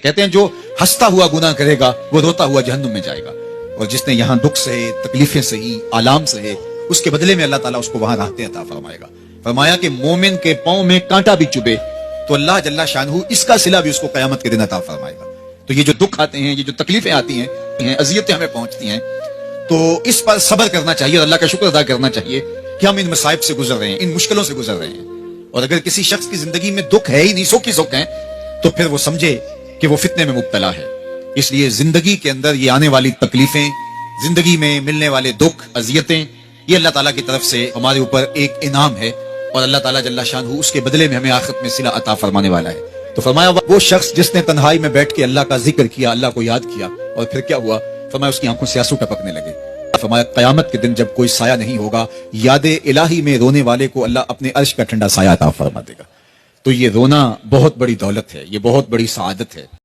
कहते हैं जो हंसता हुआ गुनाह करेगा वो रोता हुआ जहन्नुम में जाएगा, और जिसने यहाँ दुख सहे, तकलीफें सही, आलाम सहे, उसके बदले में अल्लाह ताला उसको वहां राहतें अता फरमाएगा। फरमाया कि मोमिन के पांव में कांटा भी चुभे तो अल्लाह जल्ला शानहू इसका सिला भी उसको कयामत के दिन अता फरमाएगा। तो ये जो दुख आते हैं, ये जो तकलीफें आती हैं, अजियतें हमें पहुंचती हैं, तो इस पर सब्र करना चाहिए और अल्लाह का शुक्र अदा करना चाहिए कि हम इन मसाइब से गुजर रहे हैं, इन मुश्किलों से गुजर रहे हैं। और अगर किसी शख्स की जिंदगी में दुख है ही नहीं, सुख ही सुख है, तो फिर वो समझे कि वो फितने में मुब्तला है। इसलिए जिंदगी के अंदर ये आने वाली तकलीफें, जिंदगी में मिलने वाले दुख, अजियतें, ये अल्लाह ताला की तरफ से हमारे ऊपर एक इनाम है, और अल्लाह ताला जल्ला शानहू उसके बदले में हमें आखिरत में सिला अता फरमाने वाला है। तो फरमाया वो शख्स जिसने तन्हाई में बैठ के अल्लाह का जिक्र किया, अल्लाह को याद किया, और फिर क्या हुआ? फरमाया उसकी आंखों से आंसू टपकने लगे। फरमाया कयामत के दिन जब कोई साया नहीं होगा, याद इलाही में रोने वाले को अल्लाह अपने अर्श का ठंडा साया अता फरमा देगा। तो ये रोना बहुत बड़ी दौलत है, ये बहुत बड़ी सआदत है।